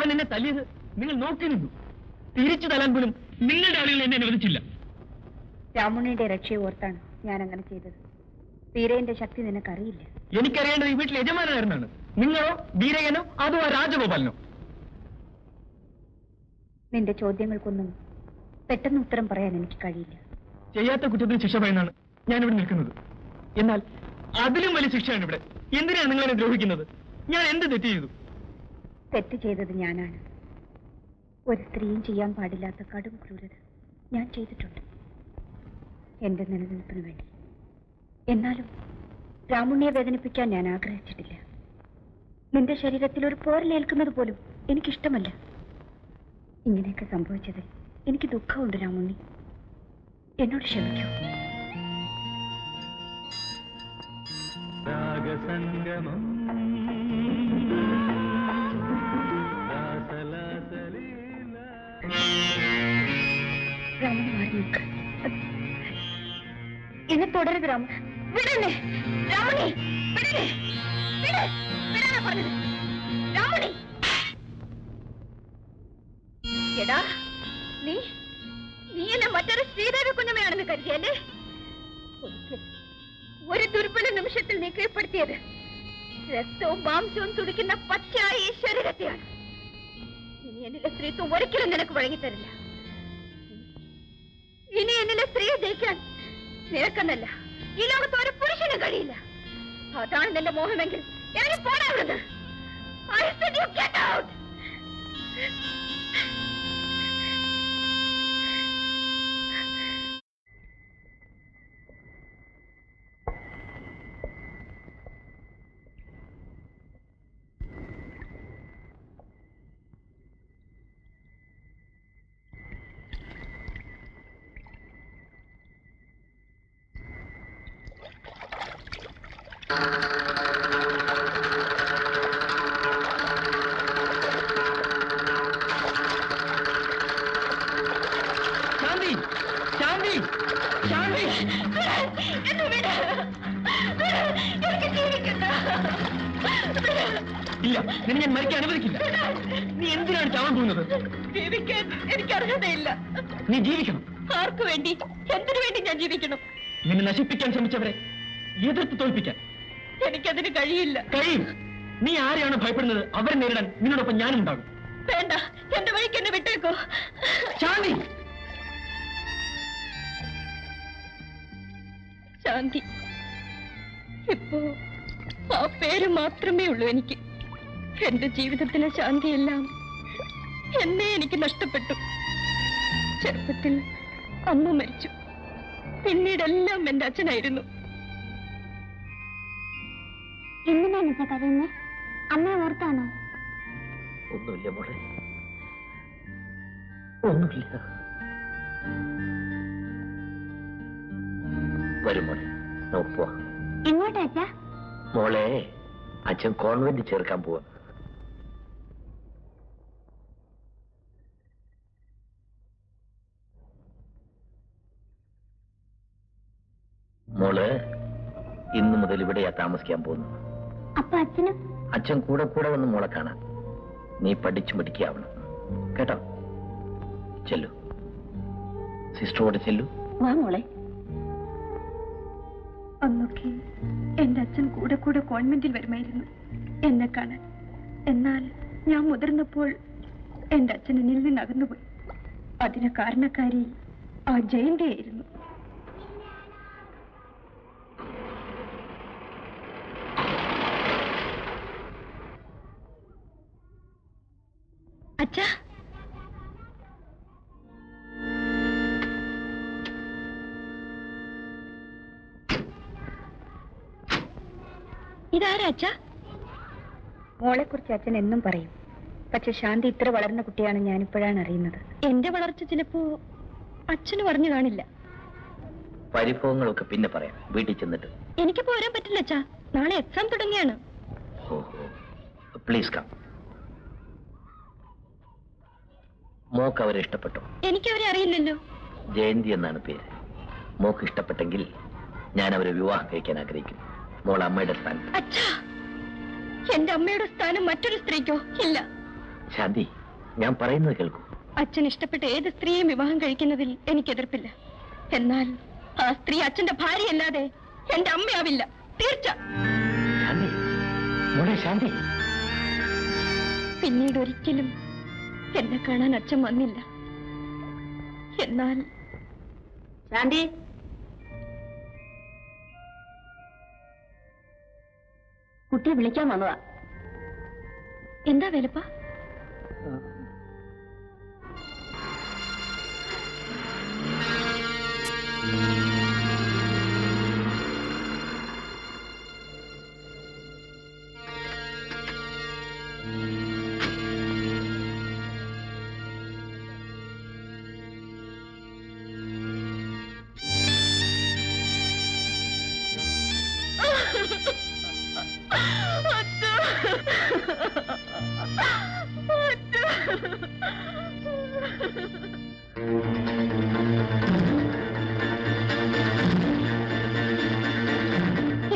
അവൻ എന്നെ തല്ലിയത് നിങ്ങൾ നോക്കി നിന്നു. തിരിച്ചു തല്ലാൻ പോലും നിങ്ങളുടെ ആളുകൾ എന്നെ അനുവദിച്ചില്ല. രാമുണ്ണിയുടെ രക്ഷയെ ഓർത്താണ് ഞാൻ അങ്ങനെ ചെയ്തത്. വീരയന്റെ ശക്തി നിനക്കറിയില്ല. എനിക്കറിയേണ്ടത് ഈ വീട്ടിൽ യജമാനായിരുന്നാണ്. നിങ്ങളോ വീരയനോ അതോ ആ രാജഗോപാലനോ? നിന്റെ ചോദ്യങ്ങൾക്കൊന്നും പെട്ടെന്ന് ഉത്തരം പറയാൻ എനിക്ക് കഴിയില്ല. ചെയ്യാത്ത കുറ്റത്തിന് ശിക്ഷ പറയുന്നതാണ് ഞാനിവിടെ നിൽക്കുന്നത്. എന്നാൽ അതിലും വലിയ ശിക്ഷയാണ് ഇവിടെ. എന്തിനാണ് നിങ്ങളെന്നെ ദ്രോഹിക്കുന്നത്? ഞാൻ എന്ത് തെറ്റ് ചെയ്തു? തെറ്റ് ചെയ്തത് ഞാനാണ്. ഒരു സ്ത്രീയും ചെയ്യാൻ പാടില്ലാത്ത കടും ക്രൂരത ഞാൻ ചെയ്തിട്ടുണ്ട് എന്റെ നിലനിൽപ്പിന് വേണ്ടി. എന്നാലും രാമുണ്ണിയെ വേദനിപ്പിക്കാൻ ഞാൻ ആഗ്രഹിച്ചിട്ടില്ല. നിന്റെ ശരീരത്തിൽ ഒരു പോരലേൽക്കുന്നത് പോലും എനിക്കിഷ്ടമല്ല. ഇങ്ങനെയൊക്കെ സംഭവിച്ചതിൽ എനിക്ക് ദുഃഖമുണ്ട് രാമുണ്ണി. എന്നോട് ക്ഷമിക്കൂ. രാമൻ മാറി നിൽക്ക്. എന്നെ തുടരുത് രാമ. വിടണേ രാമണി, വിടണേ, വിടാനാ പറഞ്ഞത്. രാമണി, എടാ നീ എന്നെ മറ്റൊരു ശ്രീദേവി കുഞ്ഞമ്മയാണെന്ന് കരുതിയല്ലേ? ഒരു ദുർബല നിമിഷത്തിൽ നീ കീഴ്പ്പെടുത്തിയത് രക്തവും മാംസവും തുടിക്കുന്ന പച്ചയായ ഈ ശരീരത്തെയാണ്. ഇനി എന്നിലെ സ്ത്രീത്വം ഒരിക്കലും നിനക്ക് വഴങ്ങിത്തരില്ല. ഇനി എന്നിലെ സ്ത്രീയെ ജയിക്കാൻ നിനക്കെന്നല്ല ഈ ലോകത്ത് ഒരു പുരുഷനും കഴിയില്ല. അതാണ് നിന്റെ മോഹമെങ്കിൽ ഇറങ്ങി പോടാ ഇവിടുന്ന്. I said you get out. ഇല്ല, നിന്നെ ഞാൻ മരിക്കാൻ അനുവദിക്കില്ല. നീ എന്തിനാണ് ചാവാൻ പോകുന്നത്? ജീവിക്കാൻ എനിക്ക് അർഹതയില്ല. നീ ജീവിക്കണം. ആർക്കു വേണ്ടി, എന്തിനു വേണ്ടി ഞാൻ ജീവിക്കണം? നിന്നെ നശിപ്പിക്കാൻ ശ്രമിച്ചവരെ എതിർത്ത് തോൽപ്പിക്കാൻ എനിക്കതിന് കഴിയില്ല. കഴിയും. നീ ആരെയാണ് ഭയപ്പെടുന്നത് അവരെ നേരിടാൻ നിന്നോടൊപ്പം ഞാനും ഉണ്ടാകും. വേണ്ട, എന്റെ വഴിക്ക് എന്നെ വിട്ടേക്കോ. ശാന്തി, ശാന്തി, ഇപ്പോ ആ പേര് മാത്രമേ ഉള്ളൂ എനിക്ക്. എന്റെ ജീവിതത്തിലെ ശാന്തിയെല്ലാം എന്നെ എനിക്ക് നഷ്ടപ്പെട്ടു. ചെറുപ്പത്തിൽ അമ്മ മരിച്ചു. പിന്നീടെല്ലാം എന്റെ അച്ഛനായിരുന്നു. എന്തിനാണ് കരയുന്നേ? അമ്മയെ ഓർത്താണോ? ഒന്നുമില്ല മോളെ, ഒന്നുമില്ല. വരും മോളെ, നമുക്ക് പോവാം. എങ്ങോട്ടാ അച്ഛാ? മോളെ, അച്ഛൻ കോൺവെന്റ് ചേർക്കാൻ പോവാ. മോള് ഇന്നു മുതൽ ഇവിടെയാ താമസിക്കാൻ പോകുന്നു. അപ്പൊ അച്ഛനും? അച്ഛൻ കൂടെ കൂടെ വന്ന് മോളെ കാണാൻ. നീ പഠിച്ചു മിടിക്കാവണം കേട്ടോ. ചെല്ലു, സിസ്റ്ററോട് ചെല്ലു. വാ മോളെ. അന്നൊക്കെ എന്റെ അച്ഛൻ കൂടെ കൂടെ കോൺവെന്റിൽ വരുമായിരുന്നു എന്നെ കാണാൻ. എന്നാൽ ഞാൻ മുതിർന്നപ്പോൾ എന്റെ അച്ഛൻ എന്നിൽ നിന്ന് അകന്നുപോയി. അതിന് കാരണക്കാരി ആ ജയന്തിയായിരുന്നു. അച്ഛാ, ഇതാരാ അച്ഛാ? മോളെ കുറിച്ച് അച്ഛൻ എന്നും പറയും. പക്ഷെ ശാന്തി ഇത്ര വളർന്ന കുട്ടിയാണ് ഞാനിപ്പോഴാണ് അറിയുന്നത്. എന്റെ വളർച്ച ചിലപ്പോ അച്ഛന് പറഞ്ഞു കാണില്ല. പരിഭവങ്ങളൊക്കെ പിന്നെ പറയാം, വീട്ടിൽ ചെന്നിട്ട്. എനിക്ക് പോരാൻ പറ്റില്ല അച്ഛാ, നാളെ എക്സാം തുടങ്ങിയാണ്. Please come. മോക്ക് അവരെ ഇഷ്ടപ്പെട്ടോ? എനിക്കവരെ അറിയില്ലല്ലോ. ജയന്തി എന്നാണ് പേര്. മോക്ക് ഇഷ്ടപ്പെട്ടെങ്കിൽ ഞാൻ അവരെ വിവാഹം കഴിക്കാൻ ആഗ്രഹിക്കുന്നു. മോൾ അമ്മയുടെ സ്ഥാനം. അച്ഛാ, എന്റെ അമ്മയുടെ സ്ഥാനം മറ്റൊരു സ്ത്രീക്കോ? ഇല്ല. ശാന്തി, ഞാൻ പറയുന്നത് കേൾക്കൂ. അച്ഛൻ ഇഷ്ടപ്പെട്ട ഏത് സ്ത്രീയും വിവാഹം കഴിക്കുന്നതിൽ എനിക്ക് എതിർപ്പില്ല. എന്നാൽ ആ സ്ത്രീ അച്ഛന്റെ ഭാര്യയല്ലാതെ എന്റെ അമ്മയാവില്ല. തീർച്ച. ശാന്തി, മോളെ ശാന്തി. പിന്നീട് ഒരിക്കലും എന്നെ കാണാൻ അച്ഛൻ വന്നില്ല. എന്നാൽ ശാന്തി, കുട്ടിയെ വിളിക്കാൻ വന്നതാ. എന്താ വേലപ്പ?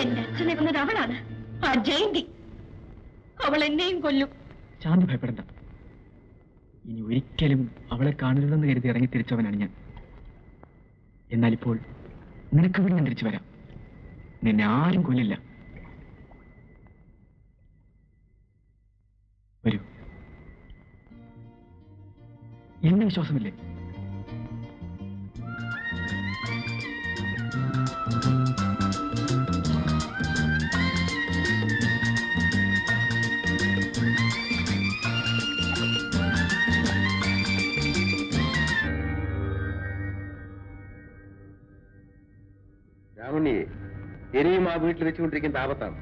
എന്റെ അച്ഛനെ കൊന്നത് അവളാണ്, ആ ജയന്തി. അവൾ എന്നെയും കൊല്ലും. ശാന്തി, ഭയപ്പെടണ്ട. ഇനി ഒരിക്കലും അവളെ കാണരുതെന്ന് കരുതി ഇറങ്ങി തിരിച്ചവനാണ് ഞാൻ. എന്നാലിപ്പോൾ നിനക്ക് വീണ്ടും തിരിച്ചു വരാം. നിന്നെ ആരും കൊല്ലില്ല. വരൂ. എന്നെ വിശ്വാസമില്ലേ? രാമുണ്ണിയെ ഇനിയും ആ വീട്ടിൽ വെച്ചുകൊണ്ടിരിക്കുന്ന ആപത്താണ്.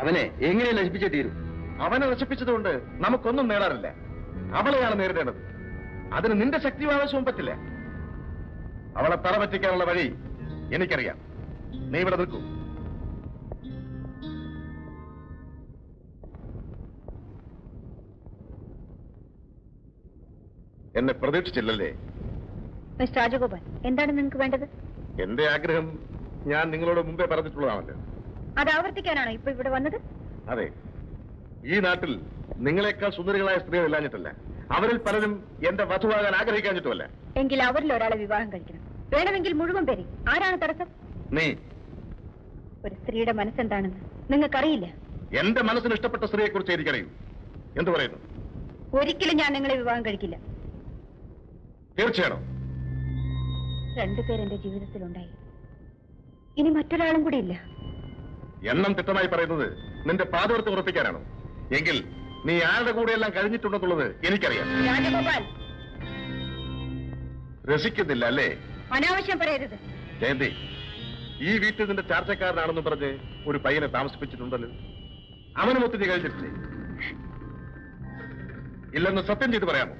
അവനെ എങ്ങനെ നശിപ്പിച്ചേ തീരും. അവനെ നശിപ്പിച്ചതുകൊണ്ട് നമുക്കൊന്നും നേടാറില്ല. അവളെയാണ് നേരിടേണ്ടത്. അതിന് നിന്റെ ശക്തിയും ആവശ്യവും പറ്റില്ല. അവളെ തറ പറ്റിക്കാനുള്ള വഴി എനിക്കറിയാം. നീ ഇവിടെ നിൽക്കൂ. എന്നെ പ്രതീക്ഷിച്ചില്ലല്ലേ? മിസ്റ്റർ രാജഗോപാൽ, എന്താണ് നിങ്ങൾക്ക് വേണ്ടത്? എന്റെ ആഗ്രഹം ഞാൻ നിങ്ങളോട് മുമ്പേ പറഞ്ഞിട്ടുള്ളതാണല്ലോ. അത് ആവർത്തിക്കാനാണോ ഇപ്പൊ ഇവിടെ വന്നത്? അതെ, ഈ നാട്ടിൽ നിങ്ങളെക്കാൾ സുന്ദരികളായ സ്ത്രീകൾ ഇല്ലാഞ്ഞിട്ടല്ല, അവരിൽ പലരും എന്റെ വധുവാകാൻ ആഗ്രഹിക്കാഞ്ഞിട്ടുമല്ല. എങ്കിൽ അവരിൽ ഒരാളെ വിവാഹം കഴിക്കണം. വേണമെങ്കിൽ മുഴുവൻ പേരെ. ആരാണ് തടസ്സം? നീ. ഒരു സ്ത്രീയുടെ മനസ്സെന്താണെന്ന് നിങ്ങൾക്കറിയില്ല. എന്റെ മനസ്സിന് ഇഷ്ടപ്പെട്ട സ്ത്രീയെ കുറിച്ച് എനിക്കറിയൂ. എന്തു പറയുന്നു? ഒരിക്കലും ഞാൻ നിങ്ങളെ വിവാഹം കഴിക്കില്ല. തീർച്ചയാണോ? രണ്ടുപേരെന്റെ ജീവിതത്തിലുണ്ടായി. ഇനി മറ്റൊരാളും കൂടി ഇല്ല. എണ്ണം തിട്ടമായി പറയുന്നത് നിന്റെ പാതോർത്ത് ഉറപ്പിക്കാനാണോ? എങ്കിൽ നീ ആരുടെ കൂടെയെല്ലാം കഴിഞ്ഞിട്ടുണ്ടെന്നുള്ളത് എനിക്കറിയാം. രാജഗോപാൽ, രസിക്കുന്നില്ല അല്ലേ? അനാവശ്യം പറയരുത്. ജയന്തി, ഈ വീട്ടിൽ നിന്റെ ചാർച്ചക്കാരനാണെന്ന് പറഞ്ഞ് ഒരു പയ്യനെ താമസിപ്പിച്ചിട്ടുണ്ടല്ലോ. അവനുമൊത്ത് നീ കഴിഞ്ഞിട്ടില്ലേ? ഇല്ലെന്ന് സത്യം ചെയ്ത് പറയാമോ?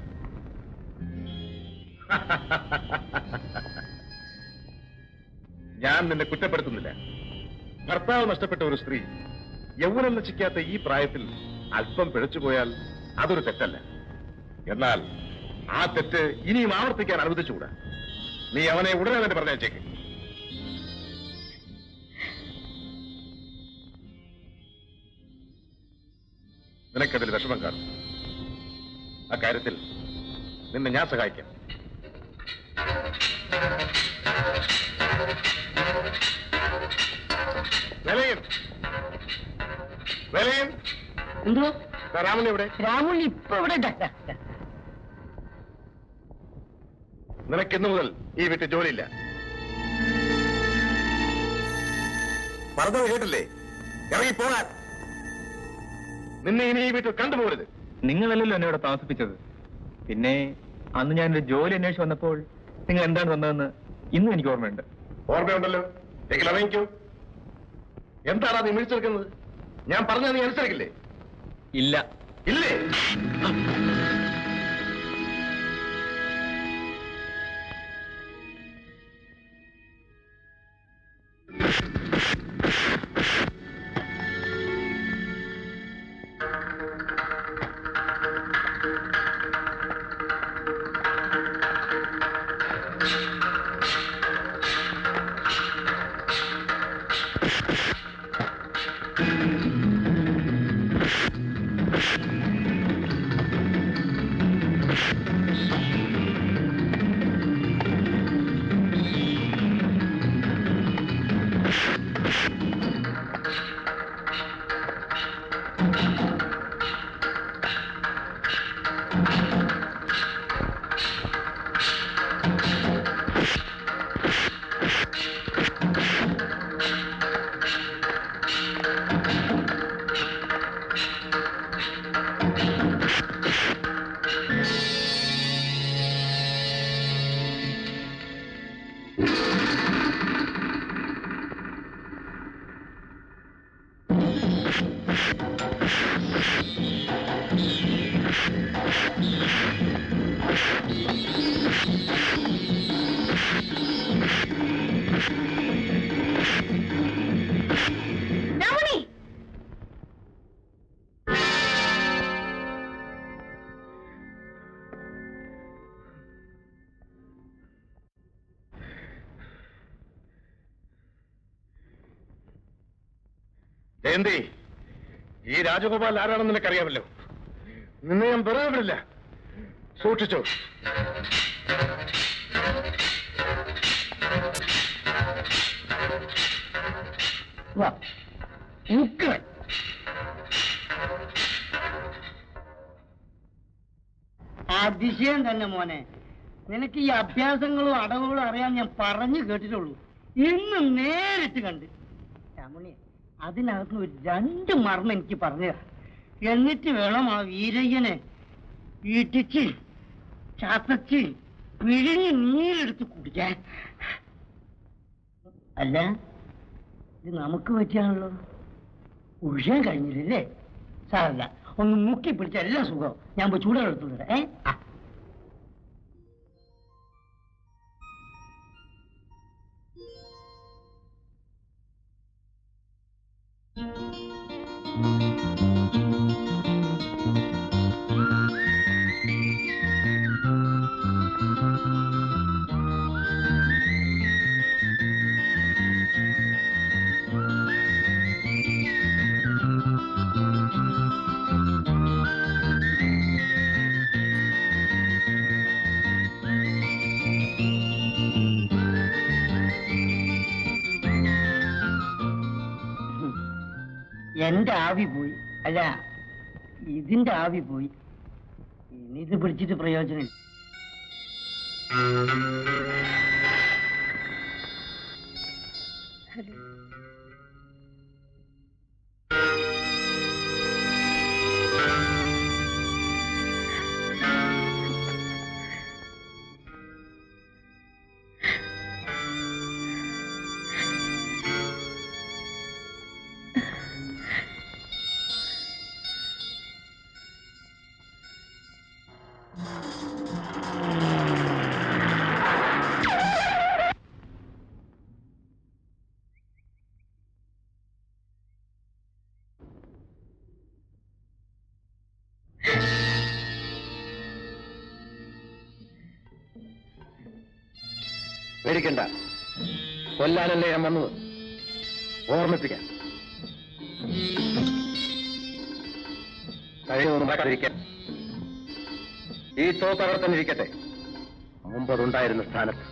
ഞാൻ നിന്നെ കുറ്റപ്പെടുത്തുന്നില്ല. ഭർത്താവ് നഷ്ടപ്പെട്ട ഒരു സ്ത്രീ യൗവനം നശിക്കാത്ത ഈ പ്രായത്തിൽ അല്പം പിഴച്ചുപോയാൽ അതൊരു തെറ്റല്ല. എന്നാൽ ആ തെറ്റ് ഇനിയും ആവർത്തിക്കാൻ അനുവദിച്ചുകൂടാ. നീ അവനെ ഉടനെ തന്നെ പറഞ്ഞേച്ചേക്ക്. നിനക്കതിൽ വിഷമം കാണും. അക്കാര്യത്തിൽ നിന്നെ ഞാൻ സഹായിക്കാം. എന്തോ രാമൻ എവിടെ? രാമുൽ ഇപ്പൊ ഇവിടെ. നിനക്ക് ഇന്നു മുതൽ ഈ വീട്ടിൽ ജോലിയില്ല. പറഞ്ഞത് കേട്ടില്ലേ? ഇറങ്ങി പോകാൻ. നിന്നെ ഇനി ഈ വീട്ടിൽ കണ്ടുപോകരുത്. നിങ്ങളല്ലല്ലോ എന്നെ ഇവിടെ താമസിപ്പിച്ചത്. പിന്നെ അന്ന് ഞാനൊരു ജോലി അന്വേഷിച്ച് വന്നപ്പോൾ നിങ്ങൾ എന്താണ് വന്നതെന്ന് ഇന്നും എനിക്ക് ഓർമ്മയുണ്ട്. ഓർമ്മയുണ്ടല്ലോ. എങ്കിൽ ഇറങ്ങിക്കോ. എന്താണ് നീ വിളിച്ചെടുക്കുന്നത്? ഞാൻ പറഞ്ഞത് നീ അനുസരിക്കില്ലേ? ഇല്ല. ഇല്ലേ? ജയന്തി, ഈ രാജഗോപാൽ ആരാണെന്ന് നിനക്കറിയാമല്ലോ. നിന്നെ ഞാൻ വെറുതെ വിടില്ല. സൂക്ഷിച്ചോ. അതിശയം തന്നെ മോനെ. നിനക്ക് ഈ അഭ്യാസങ്ങളും അടവുകളും അറിയാൻ ഞാൻ പറഞ്ഞു കേട്ടിട്ടുള്ളൂ. ഇന്ന് നേരിട്ട് കണ്ട്. രമണി, അതിനകത്ത് ഒരു 2 മർമ്മം എനിക്ക് പറഞ്ഞു. എന്നിട്ട് വേണം ആ വീരയ്യനെ ഇടിച്ച് ചതച്ച് പിഴിഞ്ഞ് നീരെടുത്ത് കുടിക്കാൻ. അല്ല, ഇത് നമുക്ക് പറ്റിയാണല്ലോ. ഉഴാൻ കഴിഞ്ഞില്ലേ? സാറല്ല, ഒന്ന് മുക്കി പിടിച്ച എല്ലാം സുഖം. ഞാൻ പോയി ചൂടുകൾ എടുത്തുകൊണ്ടിരാം. എന്റെ ആവി പോയി. അല്ല, ഇതിന്റെ ആവി പോയി. ഇനി ഇത് പിടിച്ചിട്ട് പ്രയോജനം. പേടിക്കണ്ട, കൊല്ലാനല്ലേ ഞാൻ വന്നത്. ഓർമ്മിപ്പിക്കാം. കഴിയുന്നതാക്കാതിരിക്കാൻ ഈ തോക്ക് അവിടെ തന്നെ ഇരിക്കട്ടെ, മുമ്പതുണ്ടായിരുന്ന സ്ഥാനത്ത്.